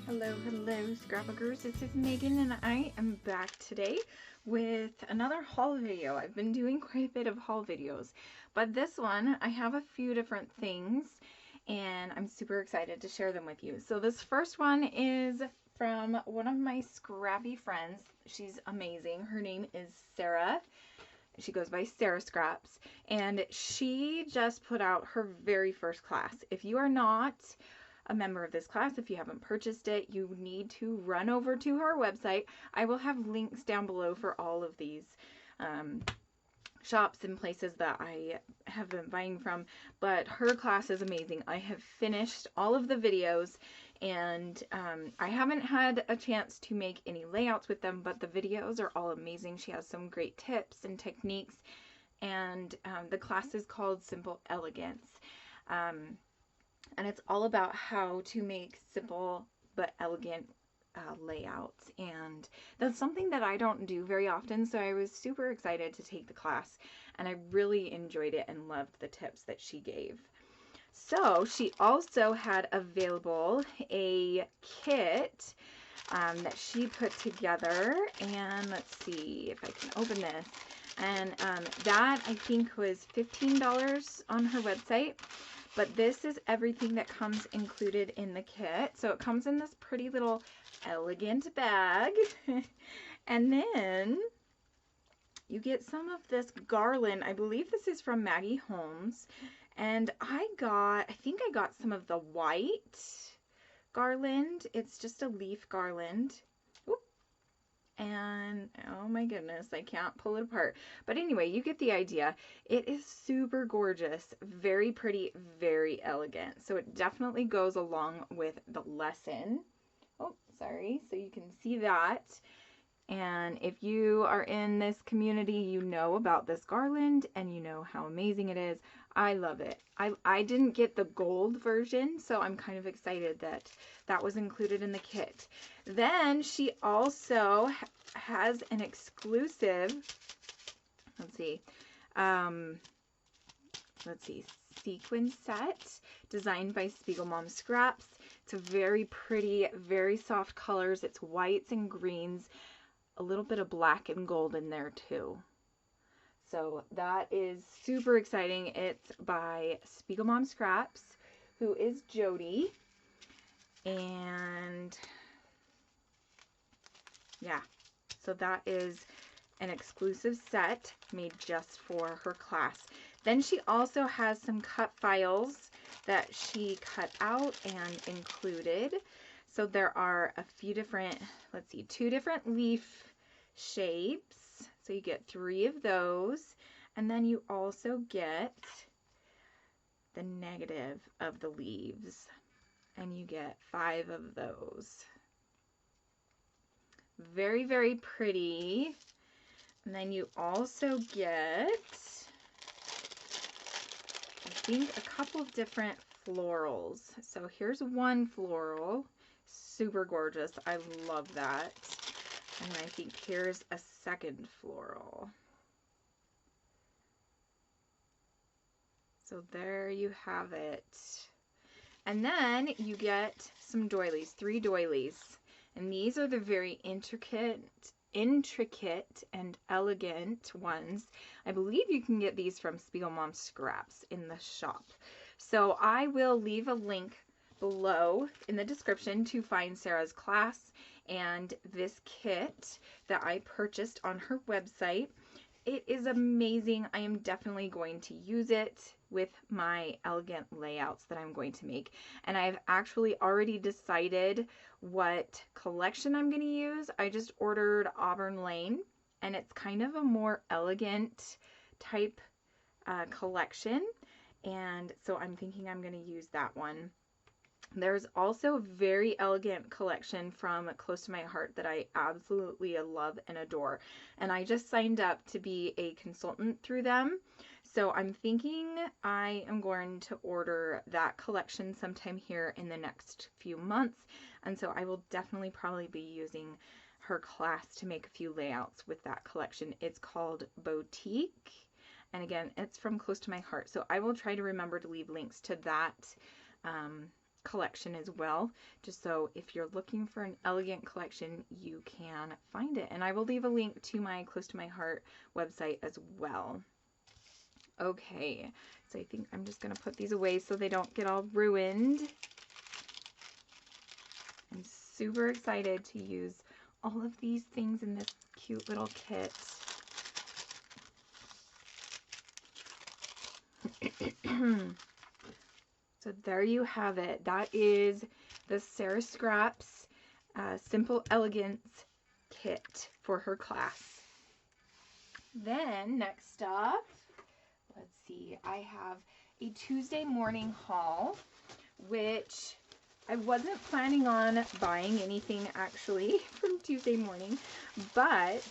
Hello, scrapbookers. This is Megan and I am back today with another haul video. I've been doing quite a bit of haul videos, but this one I have a few different things and I'm super excited to share them with you. So this first one is from one of my scrappy friends. She's amazing. Her name is Sarah. She goes by Sarah Scraps, and she just put out her very first class. If you are not a member of this class, if you haven't purchased it, you need to run over to her website. I will have links down below for all of these shops and places that I have been buying from, but her class is amazing. I have finished all of the videos and I haven't had a chance to make any layouts with them, but the videos are all amazing. She has some great tips and techniques, and the class is called Simple Elegance. And it's all about how to make simple but elegant layouts, and that's something that I don't do very often, so I was super excited to take the class, and I really enjoyed it and loved the tips that she gave. So she also had available a kit that she put together, and let's see if I can open this, and that I think was $15 on her website. But this is everything that comes included in the kit. So it comes in this pretty little elegant bag. And then you get some of this garland. I believe this is from Maggie Holmes. And I think I got some of the white garland. It's just a leaf garland. And oh my goodness, I can't pull it apart. But anyway, you get the idea. It is super gorgeous, very pretty, very elegant. So it definitely goes along with the lesson. Oh, sorry. So you can see that. And if you are in this community, you know about this garland and you know how amazing it is. I love it. I didn't get the gold version, so I'm kind of excited that that was included in the kit. Then she also has an exclusive, sequin set designed by Spiegel Mom Scraps. It's a very pretty, very soft colors. It's whites and greens, a little bit of black and gold in there too. So that is super exciting. It's by Spiegel Mom Scraps, who is Jody. And yeah, so that is an exclusive set made just for her class. Then she also has some cut files that she cut out and included. So there are a few different, two different leaf shapes. So you get 3 of those. And then you also get the negative of the leaves. And you get 5 of those. Very, very pretty. And then you also get, I think, a couple of different florals. So here's one floral, super gorgeous. I love that. And I think here's a second floral. So there you have it. And then you get some doilies, 3 doilies. And these are the very intricate and elegant ones. I believe you can get these from Spiegel Mom Scraps in the shop. So I will leave a link below in the description to find Sarah's class and this kit that I purchased on her website. It is amazing. I am definitely going to use it with my elegant layouts that I'm going to make. And I've actually already decided what collection I'm going to use. I just ordered Auburn Lane, and it's kind of a more elegant type collection. And so I'm thinking I'm going to use that one. There's also a very elegant collection from Close to My Heart that I absolutely love and adore. And I just signed up to be a consultant through them. So I'm thinking I am going to order that collection sometime here in the next few months. And so I will definitely probably be using her class to make a few layouts with that collection. It's called Boutique. And again, it's from Close to My Heart. So I will try to remember to leave links to that collection as well, just so if you're looking for an elegant collection, you can find it. And I will leave a link to my Close to My Heart website as well. Okay, so I think I'm just going to put these away so they don't get all ruined. I'm super excited to use all of these things in this cute little kit. So there you have it. That is the Sarah Scraps Simple Elegance kit for her class. Then next up, let's see, I have a Tuesday morning haul, which I wasn't planning on buying anything actually from Tuesday morning, but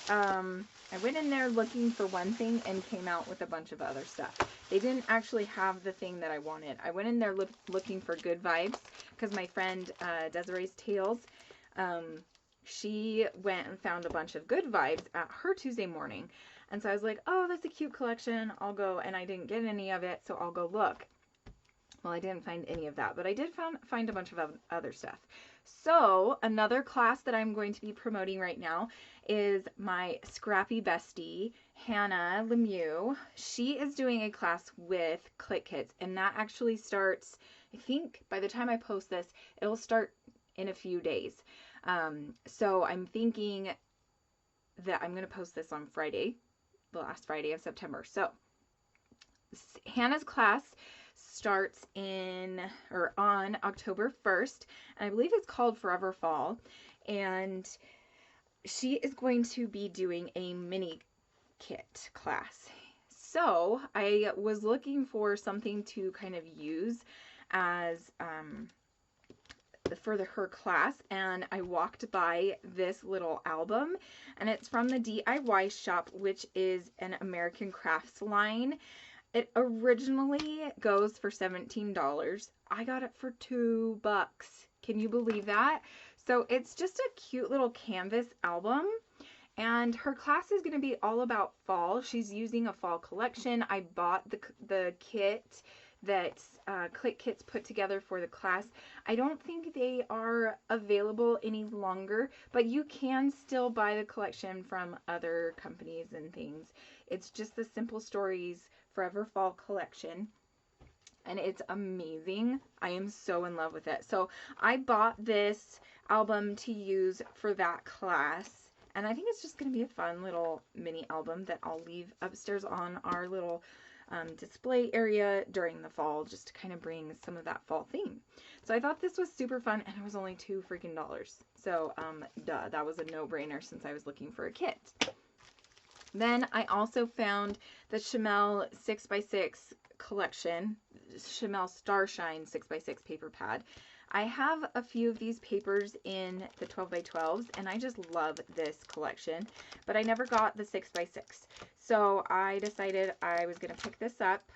I went in there looking for one thing and came out with a bunch of other stuff. They didn't actually have the thing that I wanted. I went in there looking for good vibes because my friend Desiree's Tales, she went and found a bunch of good vibes at her Tuesday morning. And so I was like, oh, that's a cute collection. I'll go, and I didn't get any of it, so I'll go look. Well, I didn't find any of that, but I did find a bunch of other stuff. So another class that I'm going to be promoting right now is my scrappy bestie, Hannah Lemieux. She is doing a class with Click Kits, and that actually starts, I think by the time I post this, it'll start in a few days. So I'm thinking that I'm going to post this on Friday, the last Friday of September. So Hannah's class starts on October 1st, and I believe it's called Forever Fall, and she is going to be doing a mini kit class. So I was looking for something to kind of use as for her class, and I walked by this little album, and it's from the DIY shop, which is an American Crafts line. It originally goes for $17. I got it for $2. Can you believe that? So it's just a cute little canvas album, and her class is going to be all about fall. She's using a fall collection. I bought the kit that Click Kits put together for the class. I don't think they are available any longer, but you can still buy the collection from other companies and things. It's just the Simple Stories Forever Fall collection, and it's amazing. I am so in love with it. So I bought this album to use for that class, and I think it's just going to be a fun little mini album that I'll leave upstairs on our little display area during the fall, just to kind of bring some of that fall theme. So I thought this was super fun, and it was only $2 freaking. So duh, that was a no-brainer since I was looking for a kit. Then I also found the Chamel 6x6 collection, Chamel Starshine 6x6 paper pad. I have a few of these papers in the 12x12s, and I just love this collection, but I never got the 6x6. So I decided I was going to pick this up.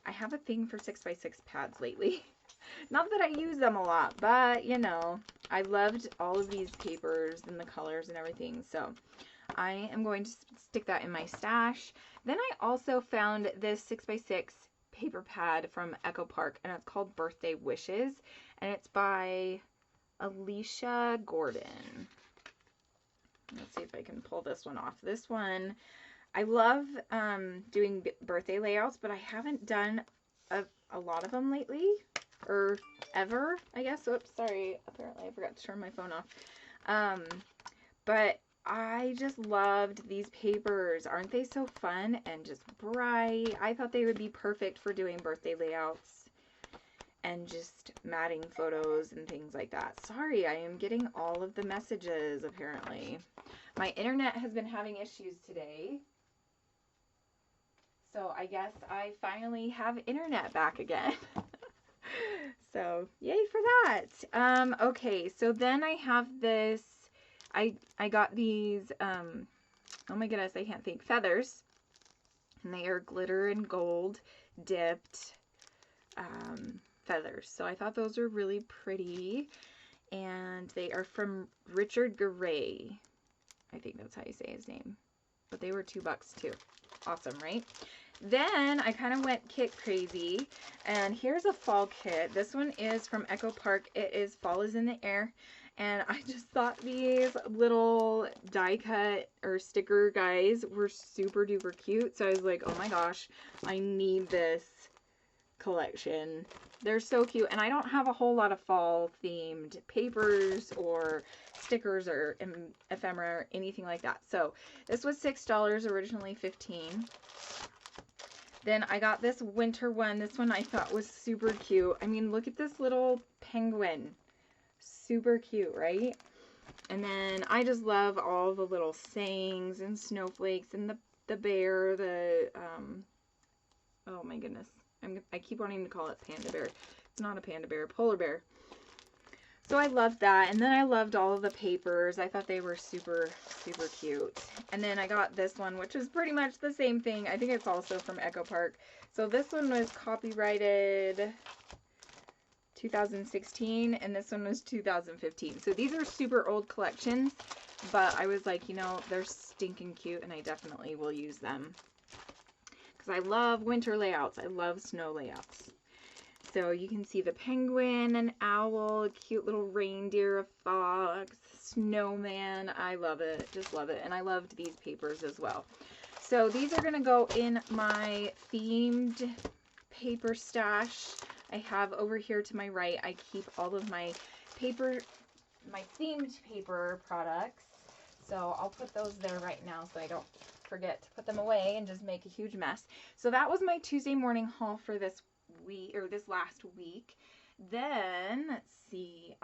I have a thing for 6x6 pads lately. Not that I use them a lot, but you know, I loved all of these papers and the colors and everything, so I am going to stick that in my stash. Then I also found this 6x6 paper pad from Echo Park, and it's called Birthday Wishes, and it's by Alicia Gordon. Let's see if I can pull this one off. This one, I love doing birthday layouts, but I haven't done a lot of them lately, or ever, I guess. Oops, sorry, apparently I forgot to turn my phone off. But I just loved these papers. Aren't they so fun and just bright? I thought they would be perfect for doing birthday layouts and just matting photos and things like that. Sorry, I am getting all of the messages apparently. My internet has been having issues today. So I guess I finally have internet back again. So yay for that. Okay, so then I have this, I got these, oh my goodness, I can't think, feathers, and they are glitter and gold dipped feathers. So I thought those were really pretty, and they are from Richard Garay. I think that's how you say his name, but they were $2 too. Awesome, right? Then I kind of went kit crazy, and here's a fall kit. This one is from Echo Park. It is Fall is in the Air, and I just thought these little die cut or sticker guys were super duper cute. So I was like, oh my gosh, I need this collection. They're so cute, and I don't have a whole lot of fall themed papers or stickers or ephemera or anything like that. So this was $6, originally $15. Then I got this winter one. This one I thought was super cute. I mean, look at this little penguin. Super cute, right? And then I just love all the little sayings and snowflakes and the bear, oh my goodness. I keep wanting to call it panda bear. It's not a panda bear, polar bear. So I loved that. And then I loved all of the papers. I thought they were super, super cute. And then I got this one, which is pretty much the same thing. I think it's also from Echo Park. So this one was copyrighted 2016, and this one was 2015. So these are super old collections, but I was like, you know, they're stinking cute, and I definitely will use them. Because I love winter layouts. I love snow layouts. So you can see the penguin, an owl, a cute little reindeer, a fox, snowman. I love it. Just love it. And I loved these papers as well. So these are going to go in my themed paper stash. I have over here to my right, I keep all of my paper, my themed paper products. So I'll put those there right now so I don't forget to put them away and just make a huge mess. So that was my Tuesday morning haul for this week, or this last week. Then let's see,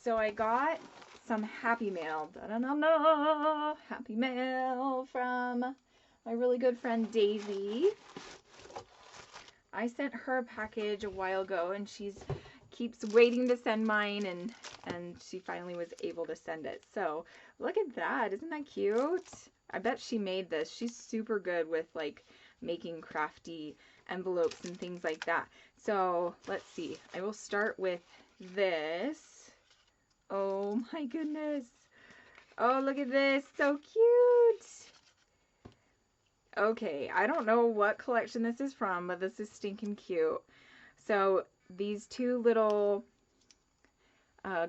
so I got some Happy Mail. Da-da-da-da! Happy Mail from my really good friend Daisy. I sent her a package a while ago, and she's keeps waiting to send mine, and she finally was able to send it. So look at that. Isn't that cute? I bet she made this. She's super good with like making crafty envelopes and things like that. So let's see. I will start with this. Oh my goodness. Oh, look at this. So cute. Okay, I don't know what collection this is from, but this is stinking cute. So these two little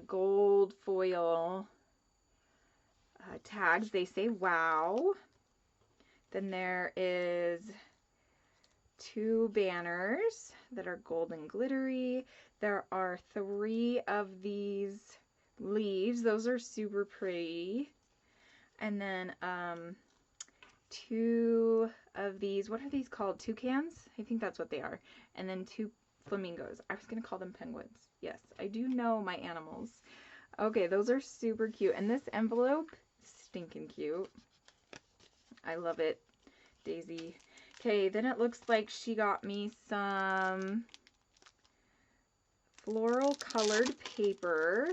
gold foil tags, they say wow. Then there is two banners that are gold and glittery. There are 3 of these leaves. Those are super pretty. And then 2 of these, what are these called? Toucans? I think that's what they are. And then 2 flamingos. I was going to call them penguins. Yes, I do know my animals. Okay, those are super cute. And this envelope, stinking cute. I love it, Daisy. Okay, then it looks like she got me some floral colored paper.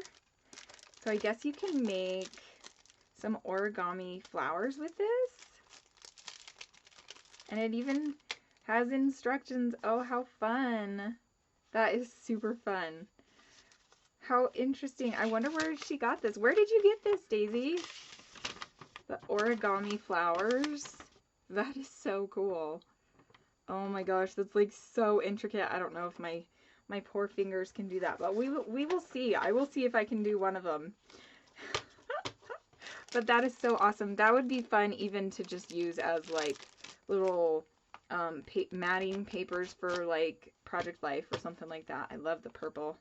So I guess you can make some origami flowers with this. And it even has instructions. Oh, how fun. That is super fun. How interesting. I wonder where she got this. Where did you get this, Daisy? The origami flowers. That is so cool. Oh my gosh, that's like so intricate. I don't know if my poor fingers can do that, but we will see. I will see if I can do one of them. But that is so awesome. That would be fun even to just use as like little matting papers for like Project Life or something like that. I love the purple.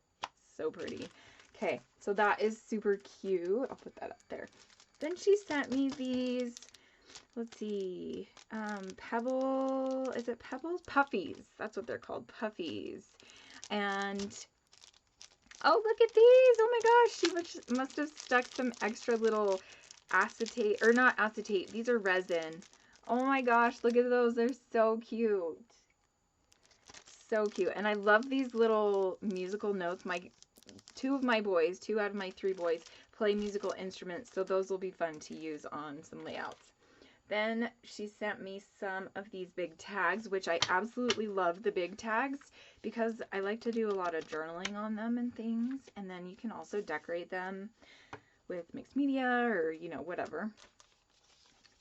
So pretty. Okay, so that is super cute. I'll put that up there. Then she sent me these, let's see, Pebble, is it Pebbles? Puffies. That's what they're called, Puffies. And, oh, look at these. Oh my gosh, she must have stuck some extra little acetate, or not acetate, these are resin. Oh my gosh, look at those. They're so cute. So cute. And I love these little musical notes. Two out of my 3 boys play musical instruments, so those will be fun to use on some layouts. Then she sent me some of these big tags, which I absolutely love the big tags because I like to do a lot of journaling on them and things. And then you can also decorate them with mixed media or, you know, whatever.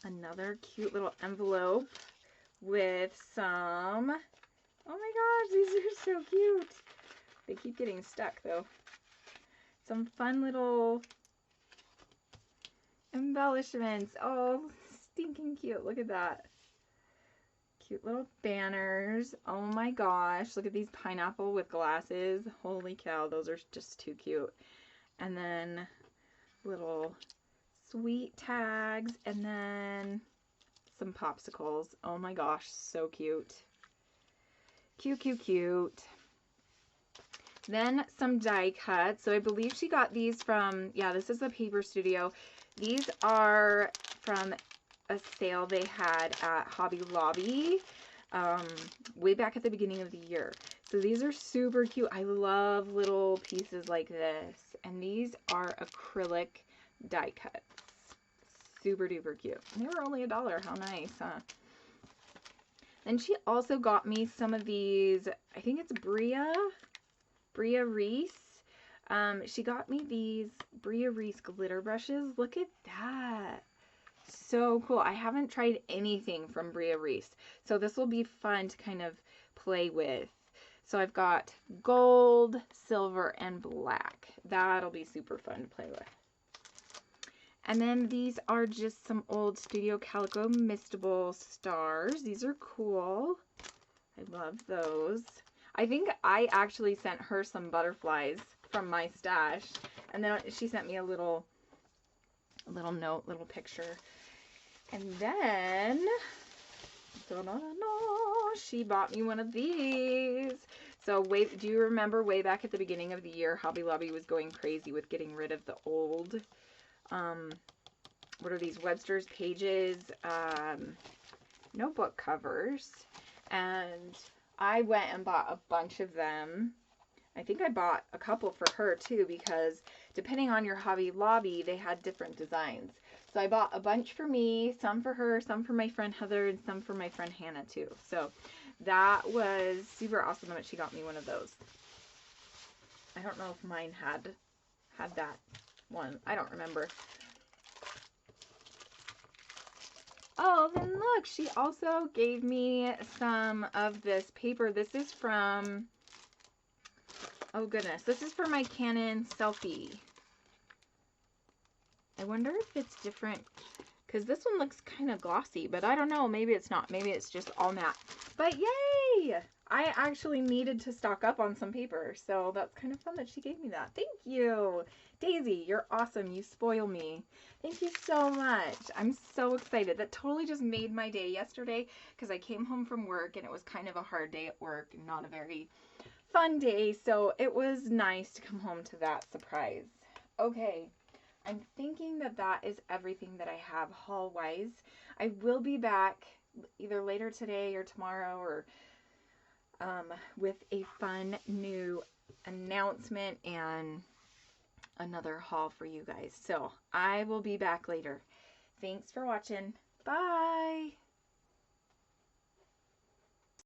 Another cute little envelope with some, oh my gosh, these are so cute. They keep getting stuck though. Some fun little embellishments. Oh, stinking cute. Look at that. Cute little banners. Oh my gosh. Look at these pineapple with glasses. Holy cow. Those are just too cute. And then little sweet tags. And then some popsicles. Oh my gosh. So cute. Cute, cute, cute. Then some die cuts. So I believe she got these from, yeah, this is the Paper Studio. These are from a sale they had at Hobby Lobby way back at the beginning of the year. So these are super cute. I love little pieces like this. And these are acrylic die cuts. Super duper cute. And they were only $1. How nice, huh? Then she also got me some of these, I think it's Bria Reese. She got me these Bria Reese glitter brushes. Look at that. So cool. I haven't tried anything from Bria Reese, so this will be fun to kind of play with. So I've got gold, silver, and black. That'll be super fun to play with. And then these are just some old Studio Calico Mistable stars. These are cool. I love those. I think I actually sent her some butterflies from my stash, and then she sent me a little note, little picture. And then she bought me one of these. So do you remember way back at the beginning of the year, Hobby Lobby was going crazy with getting rid of the old what are these, Webster's Pages notebook covers, and I went and bought a bunch of them. I think I bought a couple for her too, because depending on your Hobby Lobby, they had different designs. So I bought a bunch for me, some for her, some for my friend Heather, and some for my friend Hannah too. So that was super awesome that she got me one of those. I don't know if mine had that one. I don't remember. Oh, then look, she also gave me some of this paper. This is from, oh goodness, this is for my Canon selfie. I wonder if it's different, because this one looks kind of glossy, but I don't know, maybe it's not. Maybe it's just all matte. But yay! I actually needed to stock up on some paper, so that's kind of fun that she gave me that. Thank you! Daisy, you're awesome. You spoil me. Thank you so much. I'm so excited. That totally just made my day yesterday, because I came home from work and it was kind of a hard day at work and not a very fun day, so it was nice to come home to that surprise. Okay, I'm thinking that that is everything that I have haul-wise. I will be back either later today or tomorrow, or with a fun new announcement and another haul for you guys. So I will be back later. Thanks for watching. Bye.